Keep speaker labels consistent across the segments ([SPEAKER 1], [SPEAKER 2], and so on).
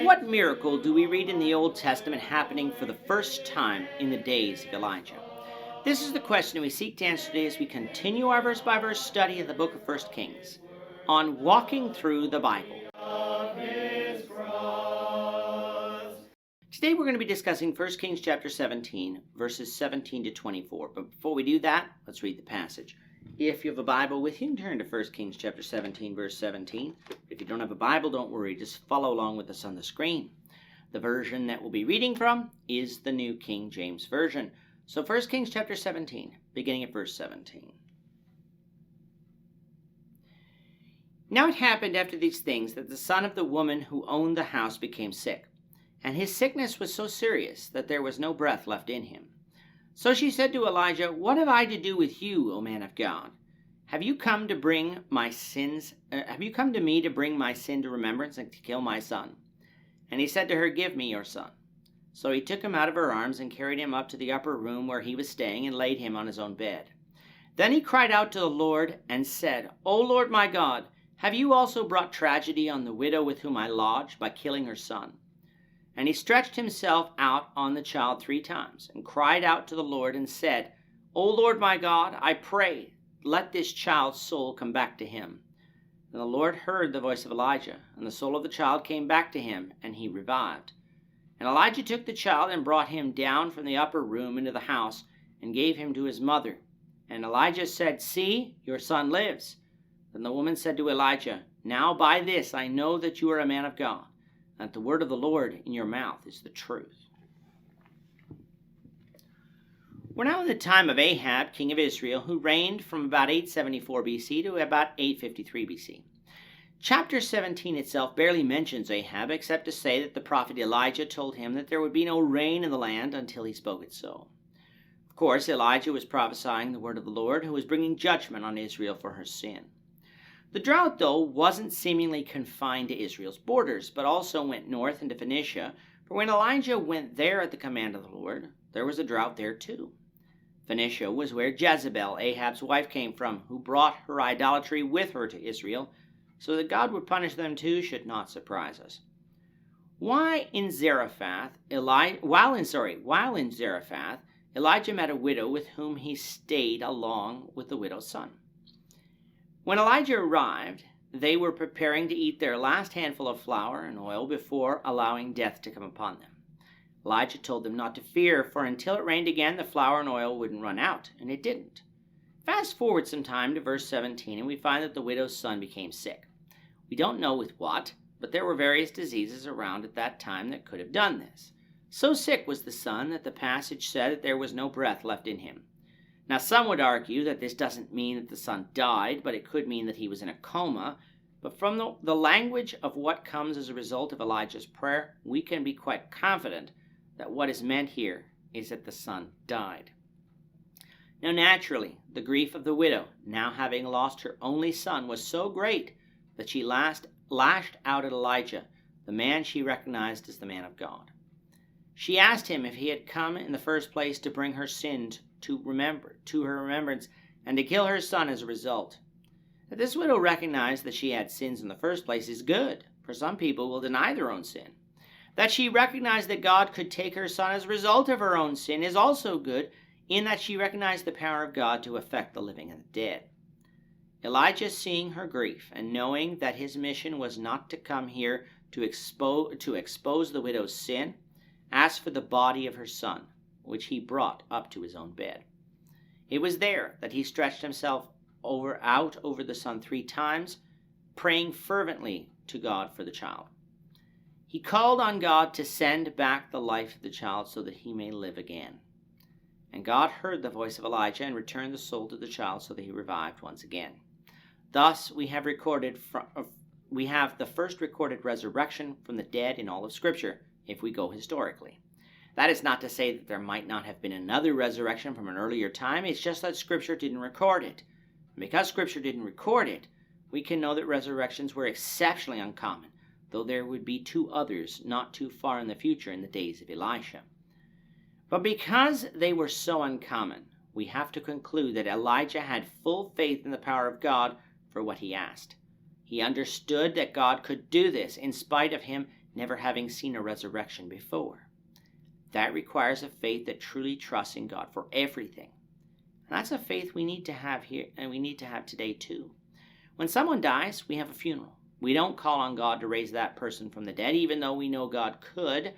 [SPEAKER 1] what miracle do we read in the Old Testament happening for the first time in the days of Elijah? This is the question we seek to answer today as we continue our verse-by-verse study of the book of 1 Kings on walking through the Bible. Today we're going to be discussing 1 Kings chapter 17, verses 17 to 24. But before we do that, let's read the passage. If you have a Bible with you, turn to 1 Kings chapter 17, verse 17. If you don't have a Bible, don't worry. Just follow along with us on the screen. The version that we'll be reading from is the New King James Version. So 1 Kings chapter 17, beginning at verse 17. Now it happened after these things that the son of the woman who owned the house became sick. And his sickness was so serious that there was no breath left in him. So she said to Elijah, "What have I to do with you, O man of God? Have you come to me to bring my sin to remembrance and to kill my son?" And he said to her, "Give me your son." So he took him out of her arms and carried him up to the upper room where he was staying and laid him on his own bed. Then he cried out to the Lord and said, "O Lord my God, have you also brought tragedy on the widow with whom I lodged by killing her son?" And he stretched himself out on the child 3 times, and cried out to the Lord, and said, "O Lord my God, I pray, let this child's soul come back to him." And the Lord heard the voice of Elijah, and the soul of the child came back to him, and he revived. And Elijah took the child and brought him down from the upper room into the house, and gave him to his mother. And Elijah said, "See, your son lives." Then the woman said to Elijah, "Now by this I know that you are a man of God, that the word of the Lord in your mouth is the truth." We're now in the time of Ahab, king of Israel, who reigned from about 874 BC to about 853 BC. Chapter 17 itself barely mentions Ahab, except to say that the prophet Elijah told him that there would be no rain in the land until he spoke it so. Of course, Elijah was prophesying the word of the Lord, who was bringing judgment on Israel for her sin. The drought, though, wasn't seemingly confined to Israel's borders, but also went north into Phoenicia, for when Elijah went there at the command of the Lord, there was a drought there too. Phoenicia was where Jezebel, Ahab's wife, came from, who brought her idolatry with her to Israel, so that God would punish them too should not surprise us. While in Zarephath, Elijah met a widow with whom he stayed along with the widow's son. When Elijah arrived, they were preparing to eat their last handful of flour and oil before allowing death to come upon them. Elijah told them not to fear, for until it rained again, the flour and oil wouldn't run out, and it didn't. Fast forward some time to verse 17, and we find that the widow's son became sick. We don't know with what, but there were various diseases around at that time that could have done this. So sick was the son that the passage said that there was no breath left in him. Now, some would argue that this doesn't mean that the son died, but it could mean that he was in a coma. But from the language of what comes as a result of Elijah's prayer, we can be quite confident that what is meant here is that the son died. Now, naturally, the grief of the widow, now having lost her only son, was so great that she lashed out at Elijah, the man she recognized as the man of God. She asked him if he had come in the first place to bring her sin to her remembrance and to kill her son as a result. That this widow recognized that she had sins in the first place is good, for some people will deny their own sin. That she recognized that God could take her son as a result of her own sin is also good, in that she recognized the power of God to affect the living and the dead. Elijah, seeing her grief and knowing that his mission was not to come here to expose the widow's sin, asked for the body of her son, which he brought up to his own bed. It was there that he stretched himself out over the son 3 times, praying fervently to God for the child. He called on God to send back the life of the child so that he may live again. And God heard the voice of Elijah and returned the soul to the child so that he revived once again. Thus we have the first recorded resurrection from the dead in all of Scripture, if we go historically. That is not to say that there might not have been another resurrection from an earlier time. It's just that Scripture didn't record it. And because Scripture didn't record it, we can know that resurrections were exceptionally uncommon, though there would be 2 others not too far in the future in the days of Elisha. But because they were so uncommon, we have to conclude that Elijah had full faith in the power of God for what he asked. He understood that God could do this in spite of him never having seen a resurrection before. That requires a faith that truly trusts in God for everything. And that's a faith we need to have here, and we need to have today too. When someone dies, we have a funeral. We don't call on God to raise that person from the dead, even though we know God could,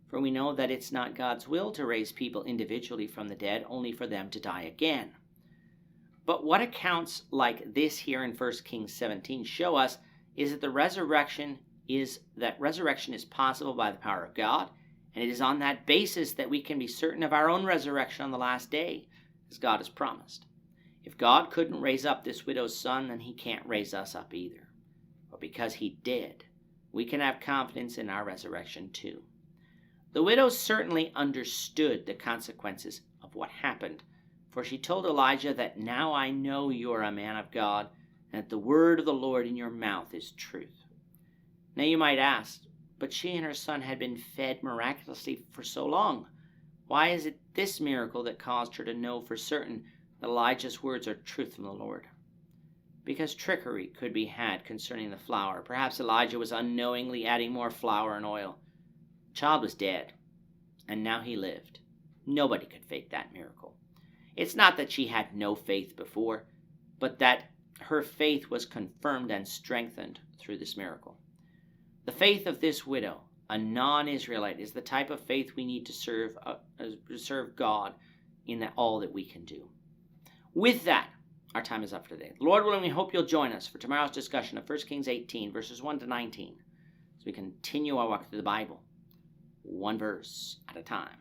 [SPEAKER 1] for we know that it's not God's will to raise people individually from the dead, only for them to die again. But what accounts like this here in 1 Kings 17 show us is that resurrection is possible by the power of God, and it is on that basis that we can be certain of our own resurrection on the last day, as God has promised. If God couldn't raise up this widow's son, then he can't raise us up either. But because he did, we can have confidence in our resurrection too. The widow certainly understood the consequences of what happened, for she told Elijah that, "Now I know you are a man of God, and that the word of the Lord in your mouth is truth." Now you might ask, but she and her son had been fed miraculously for so long. Why is it this miracle that caused her to know for certain that Elijah's words are truth from the Lord? Because trickery could be had concerning the flour. Perhaps Elijah was unknowingly adding more flour and oil. The child was dead, and now he lived. Nobody could fake that miracle. It's not that she had no faith before, but that her faith was confirmed and strengthened through this miracle. The faith of this widow, a non-Israelite, is the type of faith we need to serve God in all that we can do. With that, our time is up for today. Lord willing, we hope you'll join us for tomorrow's discussion of 1 Kings 18, verses 1 to 19, as we continue our walk through the Bible, one verse at a time.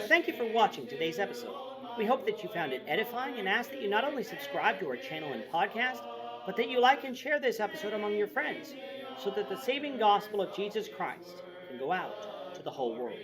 [SPEAKER 2] Thank you for watching today's episode. We hope that you found it edifying and ask that you not only subscribe to our channel and podcast, but that you like and share this episode among your friends, so that the saving gospel of Jesus Christ can go out to the whole world.